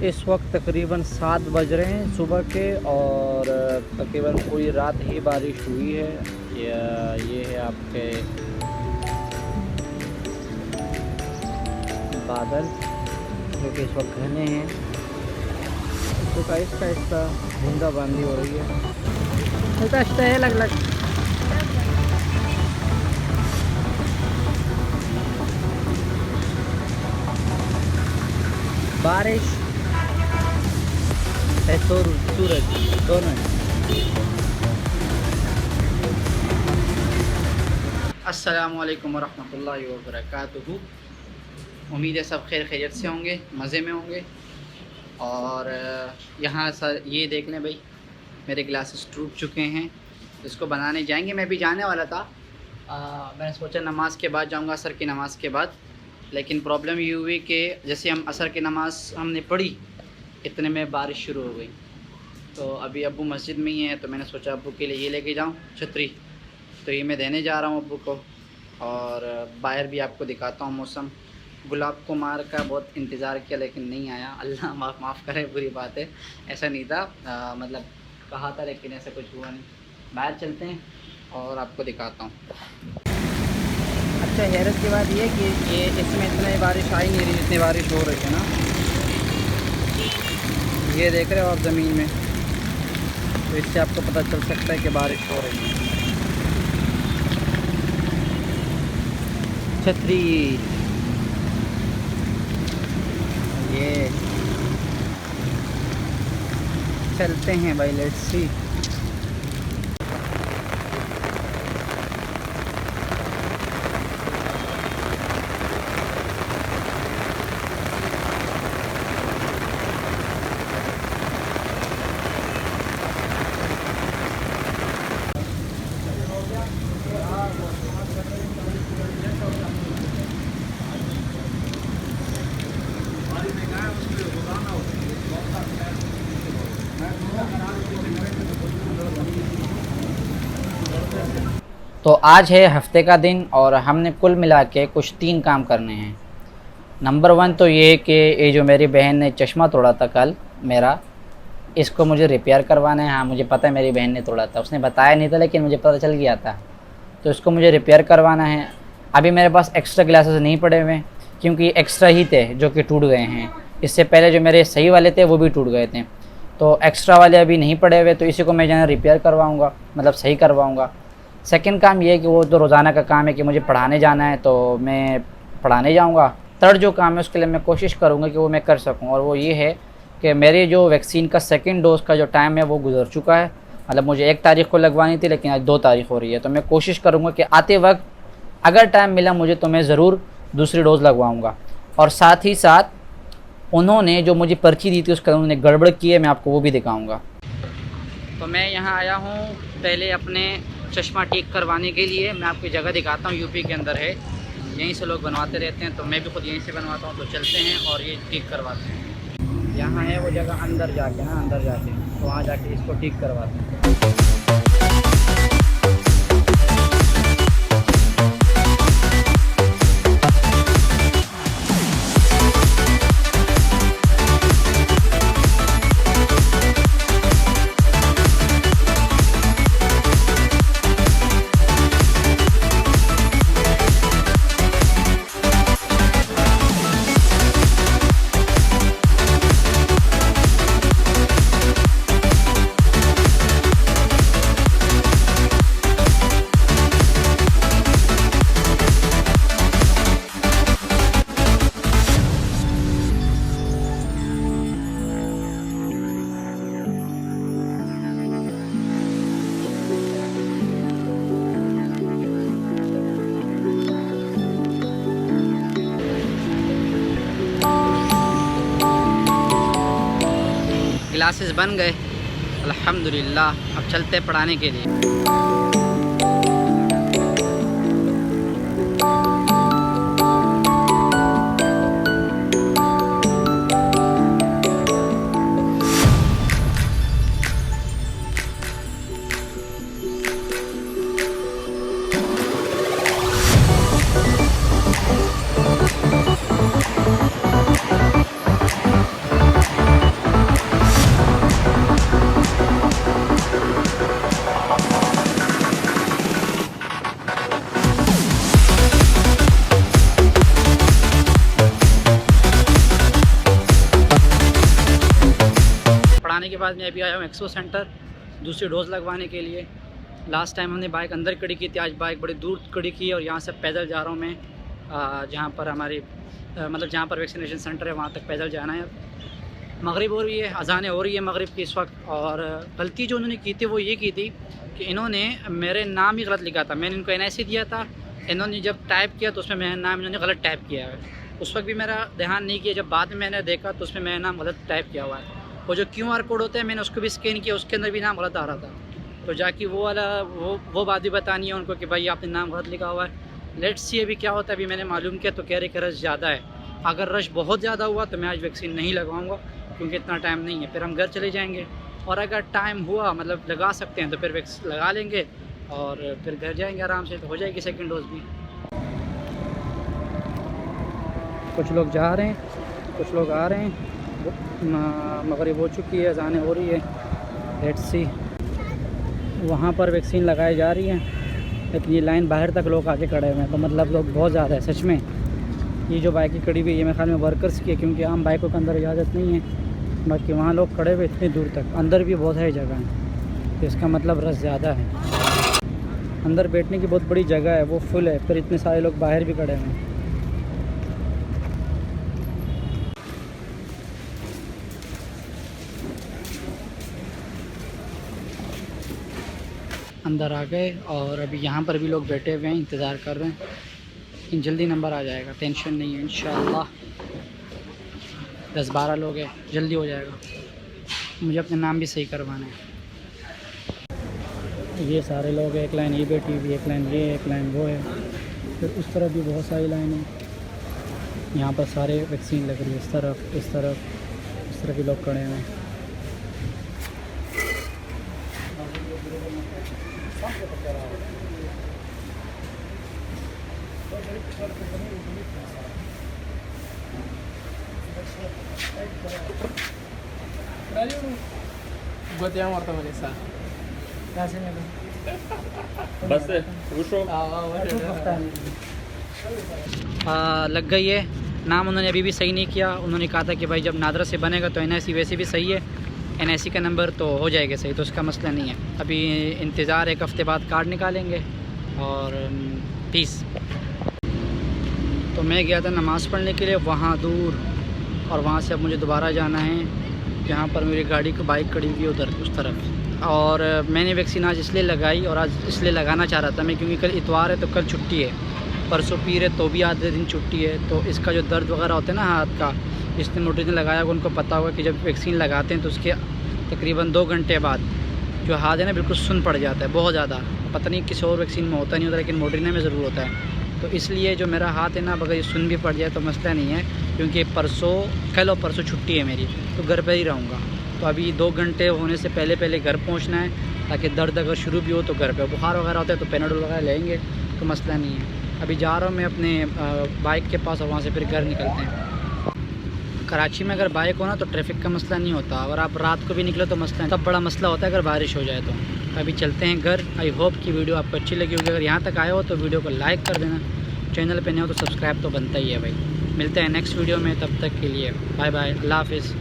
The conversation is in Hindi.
इस वक्त तकरीबन 7 बज रहे हैं सुबह के और तकरीबन पूरी रात ही बारिश हुई है। ये है आपके बादल जो कि इस वक्त घने हैं, तो आहिस्ता आहिस्ता बूंदाबांदी हो रही है। आहिस्ता है लग लग बारिश है, सूरज दोनों है। अस्सलामुअलैकुम वरहमतुल्लाहि वबरकातुहू। उम्मीद है सब खैर खैरियत से होंगे, मज़े में होंगे। और यहाँ सर ये देख लें भाई, मेरे ग्लासेस टूट चुके हैं, इसको बनाने जाएंगे। मैं भी जाने वाला था, मैंने सोचा नमाज़ के बाद जाऊँगा, असर की नमाज़ के बाद। लेकिन प्रॉब्लम ये हुई कि जैसे हम असर की नमाज़ हमने पढ़ी, इतने में बारिश शुरू हो गई। तो अभी अब्बू मस्जिद में ही है, तो मैंने सोचा अब्बू के लिए ये लेके जाऊँ छतरी, तो ये मैं देने जा रहा हूँ अब्बू को। और बाहर भी आपको दिखाता हूँ मौसम। गुलाब कुमार का बहुत इंतज़ार किया लेकिन नहीं आया, अल्लाह माफ़ करे, बुरी बात है, ऐसा नहीं था। मतलब कहा था लेकिन ऐसा कुछ हुआ नहीं। बाहर चलते हैं और आपको दिखाता हूँ। अच्छा, हैरत की बात ये कि ये इसमें इतनी बारिश आई नहीं रही जितनी बारिश हो रही है ना। ये देख रहे हो आप ज़मीन में, तो इससे आपको पता चल सकता है कि बारिश हो रही है। छतरी ये चलते हैं भाई, लेट्स सी। तो आज है हफ्ते का दिन और हमने कुल मिला के कुछ 3 काम करने हैं। नंबर 1 तो ये कि ये जो मेरी बहन ने चश्मा तोड़ा था कल मेरा, इसको मुझे रिपेयर करवाना है। हाँ, मुझे पता है मेरी बहन ने तोड़ा था, उसने बताया नहीं था लेकिन मुझे पता चल गया था। तो इसको मुझे रिपेयर करवाना है। अभी मेरे पास एक्स्ट्रा ग्लासेस नहीं पड़े हुए क्योंकि एक्स्ट्रा ही थे जो कि टूट गए हैं। इससे पहले जो मेरे सही वाले थे वो भी टूट गए थे, तो एक्स्ट्रा वाले अभी नहीं पड़े हुए, तो इसी को मैं जो है रिपेयर करवाऊँगा, मतलब सही करवाऊँगा। सेकंड काम ये है कि वो तो रोज़ाना का काम है कि मुझे पढ़ाने जाना है, तो मैं पढ़ाने जाऊँगा। थर्ड जो काम है उसके लिए मैं कोशिश करूँगा कि वो मैं कर सकूँ, और वो ये है कि मेरी जो वैक्सीन का सेकंड डोज़ का जो टाइम है वो गुजर चुका है। मतलब मुझे 1 तारीख को लगवानी थी लेकिन आज 2 तारीख हो रही है, तो मैं कोशिश करूँगा कि आते वक्त अगर टाइम मिला मुझे तो मैं ज़रूर दूसरी डोज़ लगवाऊँगा। और साथ ही साथ उन्होंने जो मुझे पर्ची दी थी उसका उन्होंने गड़बड़ की है, मैं आपको वो भी दिखाऊँगा। तो मैं यहाँ आया हूँ पहले अपने चश्मा ठीक करवाने के लिए। मैं आपकी जगह दिखाता हूँ, यूपी के अंदर है, यहीं से लोग बनवाते रहते हैं, तो मैं भी खुद यहीं से बनवाता हूँ। तो चलते हैं और ये ठीक करवाते हैं। यहाँ है वो जगह अंदर जाके ना, अंदर जाके तो वहाँ जाके इसको ठीक करवाते हैं। क्लासेस बन गए अल्हम्दुलिल्लाह। अब चलते हैं पढ़ाने के लिए। के बाद मैं अभी आया हूँ एक्सपो सेंटर दूसरी डोज लगवाने के लिए। लास्ट टाइम हमने बाइक अंदर खड़ी की थी, आज बाइक बड़ी दूर खड़ी की और यहाँ से पैदल जा रहा हूँ मैं जहाँ पर हमारी मतलब जहाँ पर वैक्सीनेशन सेंटर है वहाँ तक पैदल जाना है। मगरिब हो रही है, अजानें हो रही है मगरिब की इस वक्त। और गलती जो उन्होंने की थी वो ये की थी कि इन्होंने मेरे नाम ही गलत लिखा था। मैंने इनको NIC दिया था, इन्होंने जब टाइप किया तो उसमें मेरा नाम इन्होंने गलत टाइप किया है। उस वक्त भी मेरा ध्यान नहीं किया, जब बाद में मैंने देखा तो उसमें मेरा नाम गलत टाइप किया हुआ है। वो जो QR कोड होता है मैंने उसको भी स्कैन किया, उसके अंदर भी नाम गलत आ रहा था। तो जाके वो वाला वो बात भी बतानी है उनको कि भाई आपने नाम गलत लिखा हुआ है। लेट्स सी अभी क्या होता है। अभी मैंने मालूम किया तो कह रहे कि रश ज़्यादा है। अगर रश बहुत ज़्यादा हुआ तो मैं आज वैक्सीन नहीं लगवाऊँगा क्योंकि इतना टाइम नहीं है, फिर हम घर चले जाएंगे। और अगर टाइम हुआ मतलब लगा सकते हैं तो फिर वैक्सीन लगा लेंगे और फिर घर जाएंगे आराम से, तो हो जाएगी सेकंड डोज भी। कुछ लोग जा रहे हैं, कुछ लोग आ रहे हैं। मगरिब हो चुकी है, अज़ानें हो रही है। Let's see. वहाँ पर वैक्सीन लगाई जा रही है लेकिन ये लाइन बाहर तक लोग आके खड़े हुए हैं, तो मतलब लोग बहुत ज़्यादा है सच में। ये जो बाइकें खड़ी हुई है ये मेरे ख्याल में वर्कर्स की है क्योंकि आम बाइकों के अंदर इजाज़त नहीं है। बाकी वहाँ लोग खड़े हुए इतनी दूर तक, अंदर भी बहुत सारी जगह है, तो इसका मतलब रश ज़्यादा है। अंदर बैठने की बहुत बड़ी जगह है, वो फुल है, फिर इतने सारे लोग बाहर भी खड़े हुए हैं। अंदर आ गए और अभी यहाँ पर भी लोग बैठे हुए हैं, इंतज़ार कर रहे हैं। लेकिन जल्दी नंबर आ जाएगा, टेंशन नहीं है इंशाल्लाह। 10-12 लोग हैं, जल्दी हो जाएगा। मुझे अपने नाम भी सही करवाना है। ये सारे लोग, एक लाइन ये बैठी हुई, एक लाइन ये, एक लाइन वो है, फिर उस तरफ भी बहुत सारी लाइन है। यहाँ पर सारे वैक्सीन लग रही है, इस तरफ इस तरफ इस तरफ भी लोग खड़े हैं। लग गई है। नाम उन्होंने अभी भी सही नहीं किया। उन्होंने कहा था कि भाई जब नादरा से बनेगा तो NIC वैसे भी सही है, NIC का नंबर तो हो जाएगा सही, तो उसका मसला नहीं है। अभी इंतज़ार, एक हफ़्ते बाद कार्ड निकालेंगे और पीस। तो मैं गया था नमाज़ पढ़ने के लिए वहाँ दूर, और वहाँ से अब मुझे दोबारा जाना है जहाँ पर मेरी गाड़ी की बाइक खड़ी हुई उधर उस तरफ। और मैंने वैक्सीन आज इसलिए लगाई और आज इसलिए लगाना चाह रहा था मैं क्योंकि कल इतवार है तो कल छुट्टी है, परसों पीर है तो भी आधे दिन छुट्टी है। तो इसका जो दर्द वगैरह होता है ना हाथ का, जिसने मोटिजन लगाया होगा उनको पता होगा कि जब वैक्सीन लगाते हैं तो उसके तकरीबन 2 घंटे बाद जो हाथ है ना बिल्कुल सुन पड़ जाता है बहुत ज़्यादा। पता नहीं किसी और वैक्सीन में होता नहीं होता लेकिन मोडर्ना में ज़रूर होता है। तो इसलिए जो मेरा हाथ है ना अगर ये सुन भी पड़ जाए तो मसला नहीं है क्योंकि कल और परसों छुट्टी है मेरी, तो घर पर ही रहूँगा। तो अभी 2 घंटे होने से पहले घर पहुँचना है ताकि दर्द अगर शुरू भी हो तो घर पे, बुखार वगैरह होता है तो पेनाडोल वगैरह लेंगे तो मसला नहीं है। अभी जा रहा हूँ मैं अपने बाइक के पास और वहाँ से फिर घर निकलते हैं। कराची में अगर बाइक हो ना तो ट्रैफिक का मसला नहीं होता, अगर आप रात को भी निकले तो मसला नहीं, तब बड़ा मसला होता है अगर बारिश हो जाए तो। अभी चलते हैं घर। आई होप कि वीडियो आपको अच्छी लगी होगी। अगर यहाँ तक आए हो तो वीडियो को लाइक कर देना, चैनल पे नहीं हो तो सब्सक्राइब तो बनता ही है भाई। मिलते हैं नेक्स्ट वीडियो में, तब तक के लिए बाय बाय, अल्लाह हाफिज़।